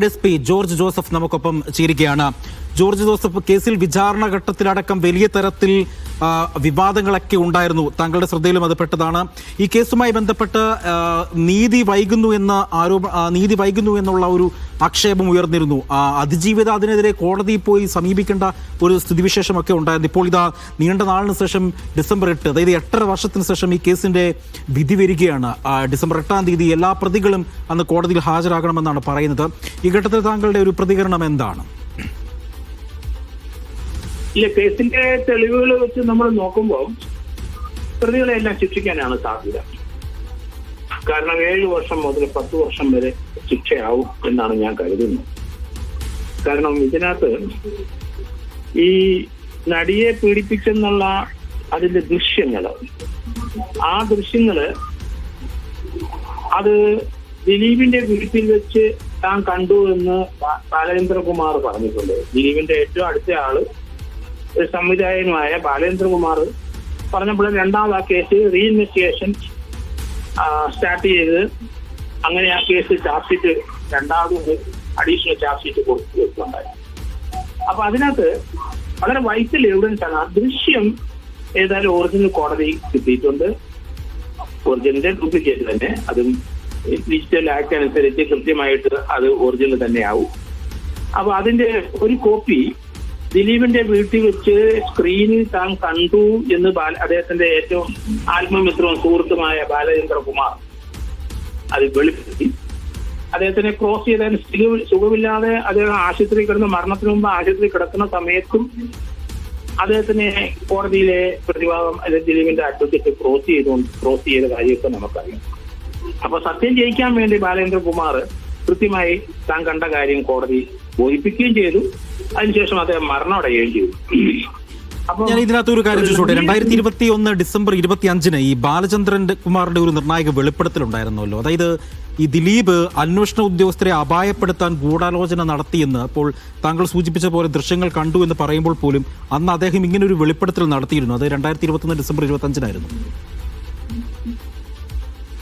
SP George Joseph നമുക്കൊപ്പം ചേരുകയാണ്. George Joseph, കേസിൽ വിചാരണ ഘട്ടത്തിലടക്കം വലിയ തരത്തിൽ വിവാദങ്ങളൊക്കെ ഉണ്ടായിരുന്നു. താങ്കളുടെ ശ്രദ്ധയിലും അത് പെട്ടതാണ്. ഈ കേസുമായി ബന്ധപ്പെട്ട് നീതി വൈകുന്നു എന്നുള്ള ഒരു ആക്ഷേപം ഉയർന്നിരുന്നു. അതിജീവിത അതിനെതിരെ കോടതിയിൽ പോയി സമീപിക്കേണ്ട ഒരു സ്ഥിതിവിശേഷമൊക്കെ ഉണ്ടായിരുന്നു. ഇപ്പോൾ ഇതാ നീണ്ട നാളിന് ശേഷം ഡിസംബർ 8, അതായത് 8.5 വർഷത്തിന് ശേഷം ഈ കേസിന്റെ വിധി വരികയാണ്. ഡിസംബർ 8-ാം തീയതി എല്ലാ പ്രതികളും അന്ന് കോടതിയിൽ ഹാജരാകണമെന്നാണ് പറയുന്നത്. ഈ ഘട്ടത്തിൽ താങ്കളുടെ ഒരു പ്രതികരണം എന്താണ്? ഇല്ല, കേസിന്റെ തെളിവുകൾ വെച്ച് നമ്മൾ നോക്കുമ്പോൾ പ്രതികളെ എല്ലാം ശിക്ഷിക്കാനാണ് സാധ്യത. കാരണം 7 വർഷം മുതൽ 10 വർഷം വരെ ശിക്ഷയാവും എന്നാണ് ഞാൻ കരുതുന്നത്. കാരണം ഇതിനകത്ത് ഈ നടിയെ പീഡിപ്പിച്ചെന്നുള്ള അതിന്റെ ദൃശ്യങ്ങള് അത് ദിലീപിന്റെ വീട്ടിൽ വെച്ച് താൻ കണ്ടു എന്ന് ബാലേന്ദ്രകുമാർ പറഞ്ഞിട്ടുണ്ട്. ദിലീപിന്റെ ഏറ്റവും അടുത്ത ആള് സംവിധായകനുമായ ബാലേന്ദ്രകുമാർ പറഞ്ഞപ്പോൾ രണ്ടാമത് ആ കേസ് റീഇൻവെസ്റ്റിഗേഷൻ സ്റ്റാർട്ട് ചെയ്ത് അങ്ങനെ ആ കേസ് ചാർജ് ഷീറ്റ് രണ്ടാമത് അഡീഷണൽ ചാർജ് ഷീറ്റ് കൊടുക്കുകയുണ്ടായി. അപ്പൊ അതിനകത്ത് വളരെ വൈറ്റൽ എവിഡൻസ് ആണ്. ആ ദൃശ്യം ഏതായാലും ഒറിജിനൽ കോടതി കിട്ടിയിട്ടുണ്ട്. ഒറിജിനലിന്റെ ഡ്യൂപ്ലിക്കേറ്റ് തന്നെ, അതും ഡിജിറ്റൽ ആക്ട് അനുസരിച്ച് കൃത്യമായിട്ട് അത് ഒറിജിനൽ തന്നെയാവും. അപ്പൊ അതിന്റെ ഒരു കോപ്പി ദിലീപിന്റെ വീട്ടിൽ വെച്ച് സ്ക്രീനിൽ താൻ കണ്ടു എന്ന് അദ്ദേഹത്തിന്റെ ഏറ്റവും ആത്മമിത്രവും സുഹൃത്തുമായ ബാലേന്ദ്രകുമാർ അത് വെളിപ്പെടുത്തി. അദ്ദേഹത്തിനെ ക്രോസ് ചെയ്തതിന് സുഖമില്ലാതെ അദ്ദേഹം ആശുപത്രി കിടന്ന് മരണത്തിന് മുമ്പ് ആശുപത്രി കിടക്കുന്ന സമയത്തും അദ്ദേഹത്തിനെ കോടതിയിലെ പ്രതിഭാഗം അല്ലെങ്കിൽ ദിലീപിന്റെ അഡ്വക്കേറ്റ് ക്രോസ് ചെയ്ത കാര്യമൊക്കെ നമുക്കറിയാം. അപ്പൊ സത്യം ജയിക്കാൻ വേണ്ടി ബാലേന്ദ്രകുമാർ കൃത്യമായി താൻ കണ്ട കാര്യം കോടതി ബോധിപ്പിക്കുകയും ചെയ്തു. അതിനുശേഷം അദ്ദേഹം മരണമടയുകയും ചെയ്തു. ഞാൻ ഇതിനകത്ത് ഒരു കാര്യം ചോദിച്ചോട്ടെ. 2021 ഡിസംബർ 25 ഈ ബാലചന്ദ്രൻ കുമാറിന്റെ ഒരു നിർണായക വെളിപ്പെടുത്തലുണ്ടായിരുന്നല്ലോ. അതായത് ഈ ദിലീപ് അന്വേഷണ ഉദ്യോഗസ്ഥരെ അപായപ്പെടുത്താൻ ഗൂഢാലോചന നടത്തിയെന്ന് അപ്പോൾ താങ്കൾ സൂചിപ്പിച്ച പോലെ ദൃശ്യങ്ങൾ കണ്ടു എന്ന് പറയുമ്പോൾ പോലും അന്ന് അദ്ദേഹം ഇങ്ങനെ ഒരു വെളിപ്പെടുത്തൽ നടത്തിയിരുന്നു. അത് 2021 ഡിസംബർ 25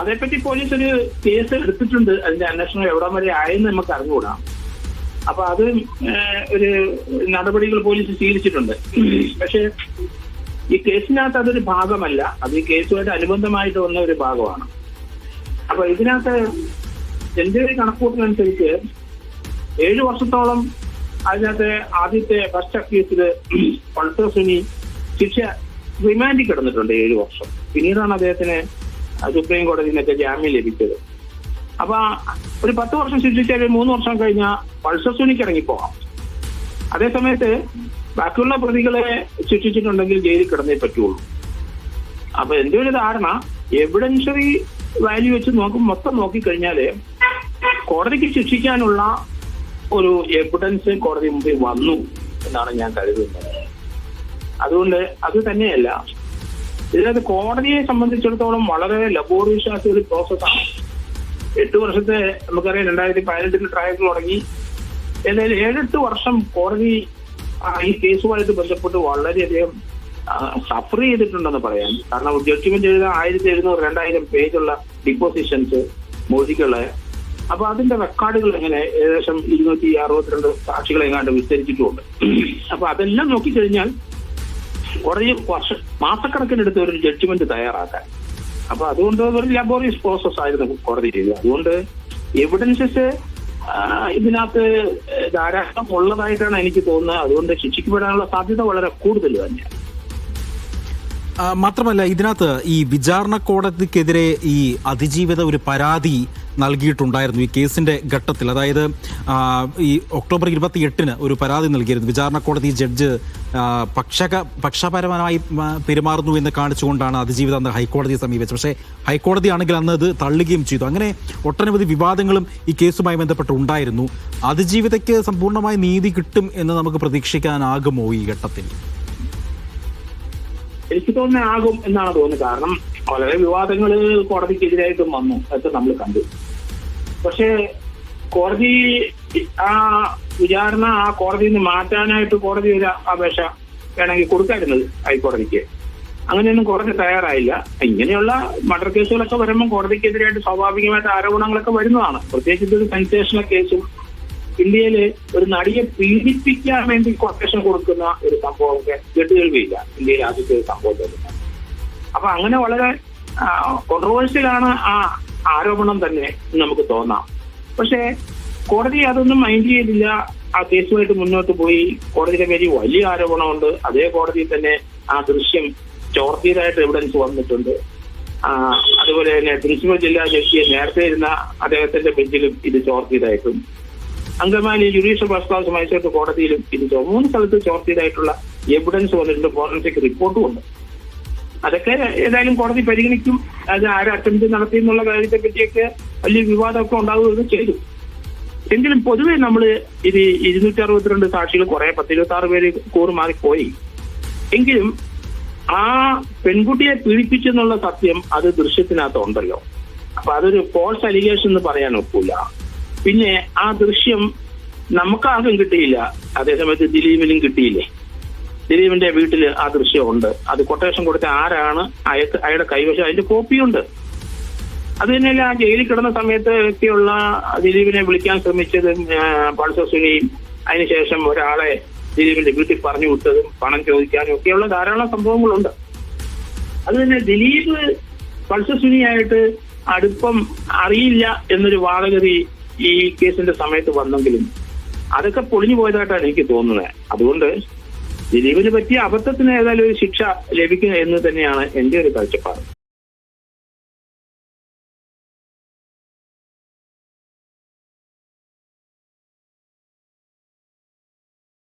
അതേപ്പറ്റി പോലീസ് ഒരു കേസ് എടുത്തിട്ടുണ്ട്. അതിന്റെ അന്വേഷണം എവിടം വരെ ആയെന്ന് നമുക്ക് അറിഞ്ഞുകൂടാം. അപ്പൊ അത് ഒരു നടപടികൾ പോലീസ് സ്വീകരിച്ചിട്ടുണ്ട്. പക്ഷെ ഈ കേസിനകത്ത് അതൊരു ഭാഗമല്ല, അത് ഈ കേസുമായിട്ട് അനുബന്ധമായിട്ട് വന്ന ഒരു ഭാഗമാണ്. അപ്പൊ ഇതിനകത്ത് എന്റെ ഒരു കണക്കൂട്ടലനുസരിച്ച് 7 വർഷത്തോളം അതിനകത്ത് ആദ്യത്തെ ഫസ്റ്റ് അക്യൂസില് പൾസർ സുനി ശിക്ഷ റിമാൻഡിൽ കിടന്നിട്ടുണ്ട് 7 വർഷം. പിന്നീടാണ് അദ്ദേഹത്തിന് സുപ്രീം കോടതിയിൽ നിന്നൊക്കെ ജാമ്യം ലഭിച്ചത്. അപ്പൊ ഒരു 10 വർഷം ശിക്ഷിച്ചാൽ 3 വർഷം കഴിഞ്ഞാൽ പൾസർ സുനിക്ക് ഇറങ്ങിപ്പോകാം. അതേസമയത്ത് ബാക്കിയുള്ള പ്രതികളെ ശിക്ഷിച്ചിട്ടുണ്ടെങ്കിൽ ജയിലിൽ കിടന്നേ പറ്റുള്ളൂ. അപ്പൊ എന്റെ ഒരു ധാരണ എവിഡൻഷ്യറി വാല്യൂ വെച്ച് മൊത്തം നോക്കിക്കഴിഞ്ഞാല് കോടതിക്ക് ശിക്ഷിക്കാനുള്ള ഒരു എവിഡൻസ് കോടതി മുമ്പിൽ വന്നു എന്നാണ് ഞാൻ കരുതുന്നത്. അതുകൊണ്ട് അത് തന്നെയല്ല, ഇതിനകത്ത് കോടതിയെ സംബന്ധിച്ചിടത്തോളം വളരെ ലബോറിയസ് ആയിട്ടുള്ള ഒരു പ്രോസസ്സാണ്. 8 വർഷത്തെ നമുക്കറിയാം 2018 ട്രയൽ തുടങ്ങി. ഏതായാലും 7-8 വർഷം കോടതി ഈ കേസുമായിട്ട് ബന്ധപ്പെട്ട് വളരെയധികം സഫർ ചെയ്തിട്ടുണ്ടെന്ന് പറയാം. കാരണം ജഡ്ജ്മെന്റ് എഴുതാൻ 1700-2000 പേജുള്ള ഡിപ്പോസിഷൻസ് മൊഴികള്. അപ്പൊ അതിന്റെ റെക്കോർഡുകൾ എങ്ങനെ ഏകദേശം 262 സാക്ഷികളെ എങ്ങാണ്ട് വിസ്തരിച്ചിട്ടുമുണ്ട്. അപ്പൊ അതെല്ലാം നോക്കിക്കഴിഞ്ഞാൽ കുറേ മാസക്കണക്കിനെടുത്ത് ഒരു ജഡ്ജ്മെന്റ് തയ്യാറാക്കാൻ. അപ്പൊ അതുകൊണ്ട് ഒരു ലബോറിയസ് പ്രോസസ് ആയിരുന്നു കോടതി ചെയ്തത്. അതുകൊണ്ട് എവിഡൻസസ് ഇതിനകത്ത് ധാരാളം ഉള്ളതായിട്ടാണ് എനിക്ക് തോന്നുന്നത്. അതുകൊണ്ട് ശിക്ഷിക്കപ്പെടാനുള്ള സാധ്യത വളരെ കൂടുതൽ തന്നെയാണ്. മാത്രമല്ല, ഇതിനകത്ത് ഈ വിചാരണ കോടതിക്കെതിരെ ഈ അതിജീവിത ഒരു പരാതി നൽകിയിട്ടുണ്ടായിരുന്നു ഈ കേസിന്റെ ഘട്ടത്തിൽ. അതായത് ഈ ഒക്ടോബർ 28 ഒരു പരാതി നൽകിയിരുന്നു. വിചാരണ കോടതി ജഡ്ജ് പക്ഷപരമായി പെരുമാറുന്നു എന്ന് കാണിച്ചുകൊണ്ടാണ് അതിജീവിത അന്ന് ഹൈക്കോടതിയെ സമീപിച്ചത്. പക്ഷേ ഹൈക്കോടതി ആണെങ്കിൽ അന്ന് അത് തള്ളുകയും ചെയ്തു. അങ്ങനെ ഒട്ടനവധി വിവാദങ്ങളും ഈ കേസുമായി ബന്ധപ്പെട്ട് ഉണ്ടായിരുന്നു. അതിജീവിതയ്ക്ക് സമ്പൂർണ്ണമായി നീതി കിട്ടും എന്ന് നമുക്ക് പ്രതീക്ഷിക്കാനാകുമോ ഈ ഘട്ടത്തിൽ? എനിക്ക് തോന്നുന്നത് ആകും എന്നാണ് തോന്നുന്നത്. കാരണം വളരെ വിവാദങ്ങൾ കോടതിക്കെതിരായിട്ടും വന്നു, അതൊക്കെ നമ്മൾ കണ്ടു. പക്ഷേ കോടതി ആ വിചാരണ ആ കോടതിയിൽ നിന്ന് മാറ്റാനായിട്ട് കോടതി ഒരു അപേക്ഷ വേണമെങ്കിൽ കൊടുക്കായിരുന്നത് ഹൈക്കോടതിക്ക്. അങ്ങനെയൊന്നും കോടതി തയ്യാറായില്ല. ഇങ്ങനെയുള്ള മർഡർ കേസുകളൊക്കെ വരുമ്പോൾ കോടതിക്കെതിരായിട്ട് സ്വാഭാവികമായിട്ട് ആരോപണങ്ങളൊക്കെ വരുന്നതാണ്. പ്രത്യേകിച്ച് ഒരു സെൻസേഷണൽ കേസും ഇന്ത്യയില് ഒരു നടിയെ പീഡിപ്പിക്കാൻ വേണ്ടി കൊട്ടേഷൻ കൊടുക്കുന്ന ഒരു സംഭവമൊക്കെ കേട്ടുകേൾവിയില്ല. ഇന്ത്യയിൽ ആദ്യത്തെ ഒരു സംഭവം തന്നെ. അപ്പൊ അങ്ങനെ വളരെ കോൺട്രവേഴ്സ്യലാണ് ആ ആരോപണം തന്നെ നമുക്ക് തോന്നാം. പക്ഷെ കോടതി അതൊന്നും മൈൻഡ് ചെയ്തില്ല. ആ കേസുമായിട്ട് മുന്നോട്ട് പോയി. കോടതിയുടെ പേരിൽ വലിയ ആരോപണമുണ്ട്. അതേ കോടതിയിൽ തന്നെ ആ ദൃശ്യം ചോർത്തിയതായിട്ട് എവിഡൻസ് വന്നിട്ടുണ്ട്. അതുപോലെ തന്നെ പ്രിൻസിപ്പൽ ജില്ലാ ജഡ്ജി നേരത്തെ ഇരുന്ന അദ്ദേഹത്തിന്റെ ബെഞ്ചിലും ഇത് ചോർത്തിയതായിട്ടും, Angamaly judicial first class magistrate കോടതിയിലും ഇത് 3 സ്ഥലത്ത് ചോർത്തിയതായിട്ടുള്ള എവിഡൻസ് വന്നിട്ടുണ്ട്. ഫോറൻസിക് റിപ്പോർട്ടും ഉണ്ട്. അതൊക്കെ ഏതായാലും കോടതി പരിഗണിക്കും. അത് ആര് അറ്റംപ്റ്റ് നടത്തി എന്നുള്ള കാര്യത്തെ പറ്റിയൊക്കെ വലിയ വിവാദമൊക്കെ ഉണ്ടാവുകയൊക്കെ ചെയ്തു. എങ്കിലും പൊതുവെ നമ്മൾ ഇത് 262 സാക്ഷികൾ കുറെ 10-26 പേര് കൂറുമാറിപ്പോയി. എങ്കിലും ആ പെൺകുട്ടിയെ പീഡിപ്പിച്ചെന്നുള്ള സത്യം അത് ദൃശ്യത്തിനകത്ത് ഉണ്ടല്ലോ. അപ്പൊ അതൊരു ഫോൾസ് അലിഗേഷൻ എന്ന് പറയാൻ ഒക്കില്ല. പിന്നെ ആ ദൃശ്യം നമുക്കാർക്കും കിട്ടിയില്ല. അതേസമയത്ത് ദിലീപിനും കിട്ടിയില്ലേ? ദിലീപിന്റെ വീട്ടിൽ ആ ദൃശ്യമുണ്ട്. അത് കൊട്ടേഷൻ കൊടുത്ത ആരാണ് അയാളുടെ കൈവശം അതിന്റെ കോപ്പിയുണ്ട്. അത് തന്നെയല്ല, ആ ജയിലിൽ കിടന്ന സമയത്ത് ഒക്കെയുള്ള ദിലീപിനെ വിളിക്കാൻ ശ്രമിച്ചതും പൾസർ സുനിയും അതിനുശേഷം ഒരാളെ ദിലീപിന്റെ വീട്ടിൽ പറഞ്ഞു വിട്ടതും പണം ചോദിക്കാനും ഒക്കെയുള്ള ധാരാളം സംഭവങ്ങളുണ്ട്. അത് തന്നെ ദിലീപ് പൾസർ സുനിയായിട്ട് അടുപ്പം അറിയില്ല എന്നൊരു വാദഗതി ഈ കേസിന്റെ സമയത്ത് വന്നെങ്കിലും അതൊക്കെ പൊളിഞ്ഞു പോയതായിട്ടാണ് എനിക്ക് തോന്നുന്നത്. അതുകൊണ്ട് ദിലീപിന് പറ്റിയ അബദ്ധത്തിന് ഏതായാലും ഒരു ശിക്ഷ ലഭിക്കുക എന്ന് തന്നെയാണ് എന്റെ ഒരു കാഴ്ചപ്പാട്.